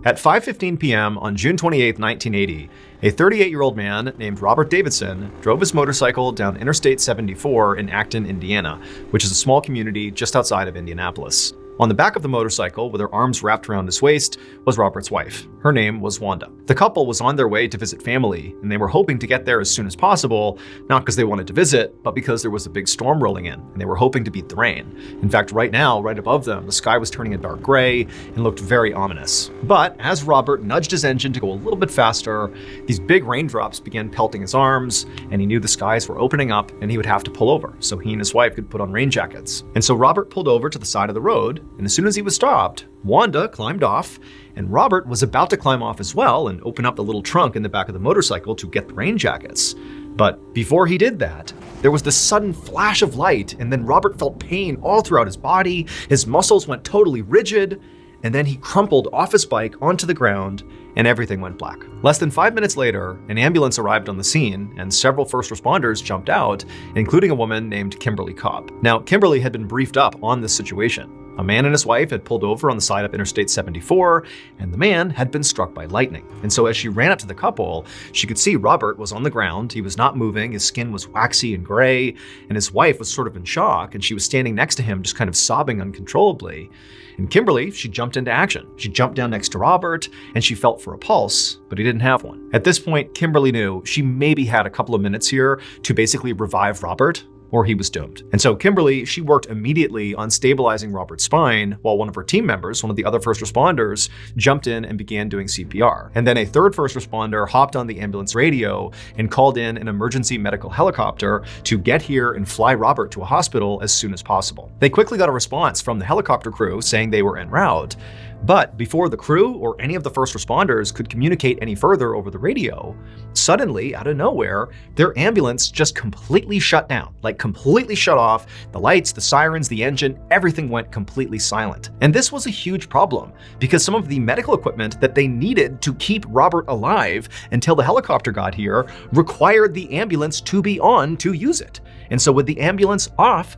At 5:15 p.m. on June 28, 1980, a 38-year-old man named Robert Davidson drove his motorcycle down Interstate 74 in Acton, Indiana, which is a small community just outside of Indianapolis. On the back of the motorcycle, with her arms wrapped around his waist, was Robert's wife. Her name was Wanda. The couple was on their way to visit family, and they were hoping to get there as soon as possible, not because they wanted to visit, but because there was a big storm rolling in, and they were hoping to beat the rain. In fact, right now, right above them, the sky was turning a dark gray and looked very ominous. But as Robert nudged his engine to go a little bit faster, these big raindrops began pelting his arms, and he knew the skies were opening up and he would have to pull over so he and his wife could put on rain jackets. And so Robert pulled over to the side of the road, and as soon as he was stopped, Wanda climbed off, and Robert was about to climb off as well and open up the little trunk in the back of the motorcycle to get the rain jackets. But before he did that, there was this sudden flash of light, and then Robert felt pain all throughout his body, his muscles went totally rigid, and then he crumpled off his bike onto the ground, and everything went black. Less than 5 minutes later, an ambulance arrived on the scene, and several first responders jumped out, including a woman named Kimberly Cobb. Now, Kimberly had been briefed up on this situation. A man and his wife had pulled over on the side of Interstate 74, and the man had been struck by lightning. And so as she ran up to the couple, she could see Robert was on the ground. He was not moving. His skin was waxy and gray, and his wife was sort of in shock, and she was standing next to him, just kind of sobbing uncontrollably. And Kimberly, she jumped into action. She jumped down next to Robert, and she felt for a pulse, but he didn't have one. At this point, Kimberly knew she maybe had a couple of minutes here to basically revive Robert, or he was doomed. And so Kimberly, she worked immediately on stabilizing Robert's spine, while one of her team members, one of the other first responders, jumped in and began doing CPR. And then a third first responder hopped on the ambulance radio and called in an emergency medical helicopter to get here and fly Robert to a hospital as soon as possible. They quickly got a response from the helicopter crew saying they were en route, but before the crew or any of the first responders could communicate any further over the radio, suddenly, out of nowhere, their ambulance just completely shut down, like completely shut off. The lights, the sirens, the engine, everything went completely silent. And this was a huge problem because some of the medical equipment that they needed to keep Robert alive until the helicopter got here required the ambulance to be on to use it. And so with the ambulance off,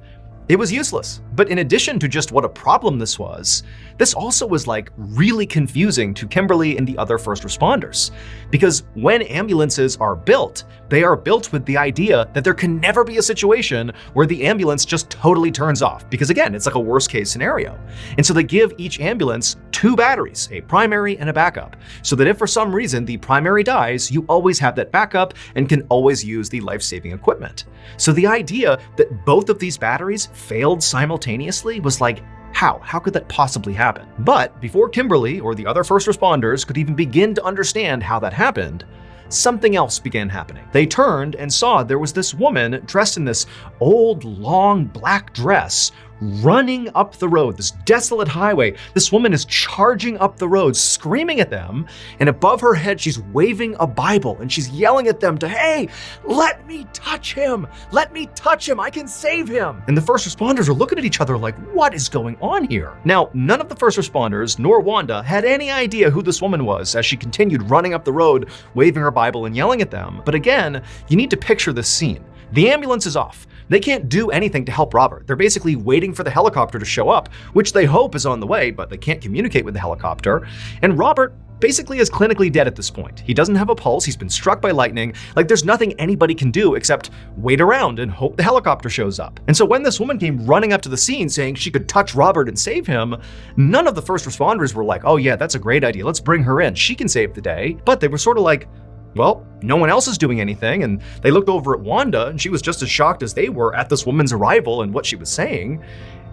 it was useless. But in addition to just what a problem this was, this also was like really confusing to Kimberly and the other first responders. Because when ambulances are built, they are built with the idea that there can never be a situation where the ambulance just totally turns off. Because again, it's like a worst case scenario. And so they give each ambulance 2 batteries, a primary and a backup, so that if for some reason the primary dies, you always have that backup and can always use the life-saving equipment. So the idea that both of these batteries failed simultaneously was like, how? How could that possibly happen? But before Kimberly or the other first responders could even begin to understand how that happened, something else began happening. They turned and saw there was this woman dressed in this old, long black dress running up the road, this desolate highway. This woman is charging up the road, screaming at them, and above her head, she's waving a Bible, and she's yelling at them to, hey, let me touch him! Let me touch him! I can save him! And the first responders are looking at each other like, what is going on here? Now, none of the first responders, nor Wanda, had any idea who this woman was as she continued running up the road, waving her Bible and yelling at them. But again, you need to picture this scene. The ambulance is off. They can't do anything to help Robert. They're basically waiting for the helicopter to show up, which they hope is on the way, but they can't communicate with the helicopter. And Robert basically is clinically dead at this point. He doesn't have a pulse, he's been struck by lightning, like there's nothing anybody can do except wait around and hope the helicopter shows up. And so when this woman came running up to the scene saying she could touch Robert and save him, none of the first responders were like, oh yeah, that's a great idea, let's bring her in, she can save the day. But they were sort of like, well, no one else is doing anything, and they looked over at Wanda, and she was just as shocked as they were at this woman's arrival and what she was saying.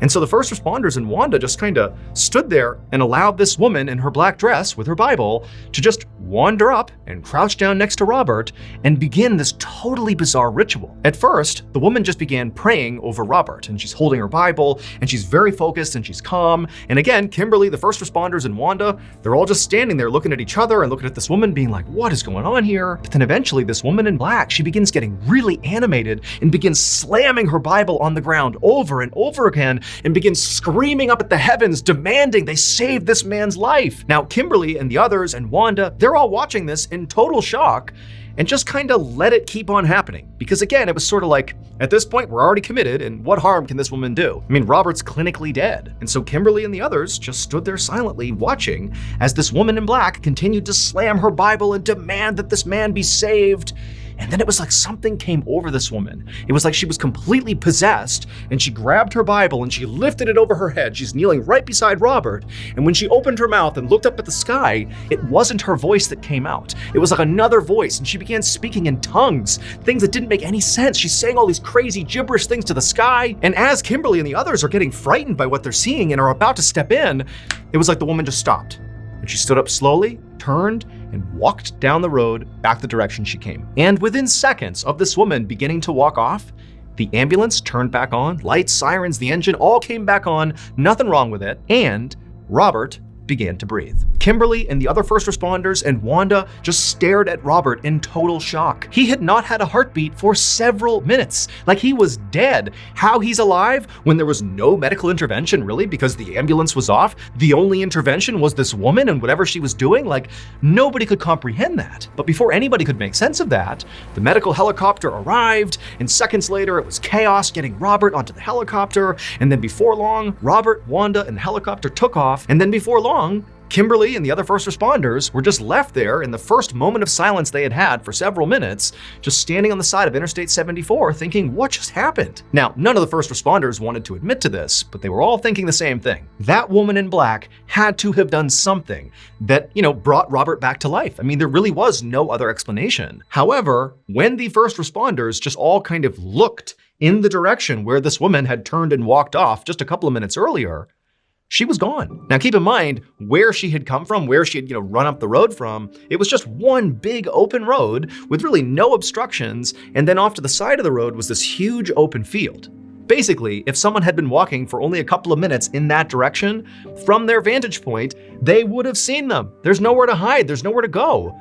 And so the first responders and Wanda just kind of stood there and allowed this woman in her black dress with her Bible to just wander up and crouch down next to Robert and begin this totally bizarre ritual. At first, the woman just began praying over Robert, and she's holding her Bible, and she's very focused and she's calm. And again, Kimberly, the first responders, and Wanda, they're all just standing there looking at each other and looking at this woman being like, what is going on here? But then eventually this woman in black, she begins getting really animated and begins slamming her Bible on the ground over and over again and begins screaming up at the heavens, demanding they save this man's life. Now, Kimberly and the others and Wanda, they're they're all watching this in total shock and just kind of let it keep on happening. Because again, it was sort of like, at this point, we're already committed, and what harm can this woman do? I mean, Robert's clinically dead. And so Kimberly and the others just stood there silently watching as this woman in black continued to slam her Bible and demand that this man be saved. And then it was like something came over this woman. It was like she was completely possessed, and she grabbed her Bible and she lifted it over her head. She's kneeling right beside Robert. And when she opened her mouth and looked up at the sky, it wasn't her voice that came out. It was like another voice, and she began speaking in tongues, things that didn't make any sense. She's saying all these crazy gibberish things to the sky. And as Kimberly and the others are getting frightened by what they're seeing and are about to step in, it was like the woman just stopped. And she stood up slowly, turned, and walked down the road back the direction she came. And within seconds of this woman beginning to walk off, the ambulance turned back on, lights, sirens, the engine all came back on, nothing wrong with it, and Robert began to breathe. Kimberly and the other first responders and Wanda just stared at Robert in total shock. He had not had a heartbeat for several minutes, like he was dead. How he's alive when there was no medical intervention, really, because the ambulance was off? The only intervention was this woman and whatever she was doing? Like, nobody could comprehend that. But before anybody could make sense of that, the medical helicopter arrived, and seconds later it was Chaos getting Robert onto the helicopter, and then before long, Robert, Wanda, and the helicopter took off, and then before long, Kimberly and the other first responders were just left there in the first moment of silence they had had for several minutes, just standing on the side of Interstate 74 thinking, what just happened? Now, none of the first responders wanted to admit to this, but they were all thinking the same thing. That woman in black had to have done something that, brought Robert back to life. I mean, there really was no other explanation. However, when the first responders just all kind of looked in the direction where this woman had turned and walked off just a couple of minutes earlier, she was gone. Now keep in mind where she had come from, where she had run up the road from. It was just one big open road with really no obstructions, and then off to the side of the road was this huge open field. Basically, if someone had been walking for only a couple of minutes in that direction, from their vantage point, they would have seen them. There's nowhere to hide, there's nowhere to go.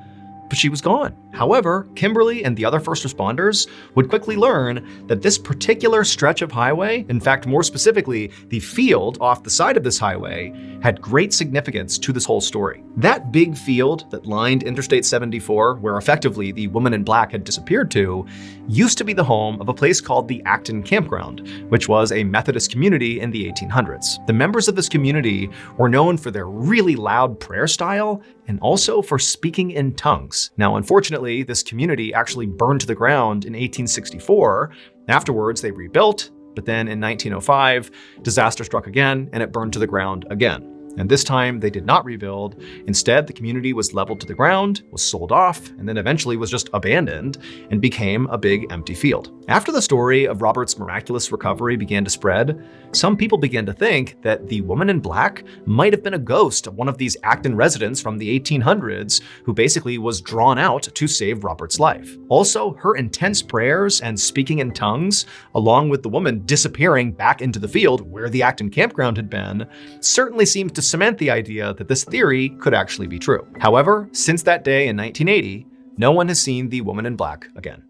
But she was gone. However, Kimberly and the other first responders would quickly learn that this particular stretch of highway, in fact, more specifically, the field off the side of this highway, had great significance to this whole story. That big field that lined Interstate 74, where effectively the woman in black had disappeared to, used to be the home of a place called the Akin campground, which was a Methodist community in the 1800s. The members of this community were known for their really loud prayer style and also for speaking in tongues. Now, unfortunately, this community actually burned to the ground in 1864. Afterwards, they rebuilt, but then in 1905, disaster struck again, and it burned to the ground again. And this time they did not rebuild. Instead, the community was leveled to the ground, was sold off, and then eventually was just abandoned and became a big empty field. After the story of Robert's miraculous recovery began to spread, some people began to think that the woman in black might have been a ghost of one of these Acton residents from the 1800s who basically was drawn out to save Robert's life. Also, her intense prayers and speaking in tongues, along with the woman disappearing back into the field where the Acton campground had been, certainly seemed to cement the idea that this theory could actually be true. However, since that day in 1980, no one has seen the woman in black again.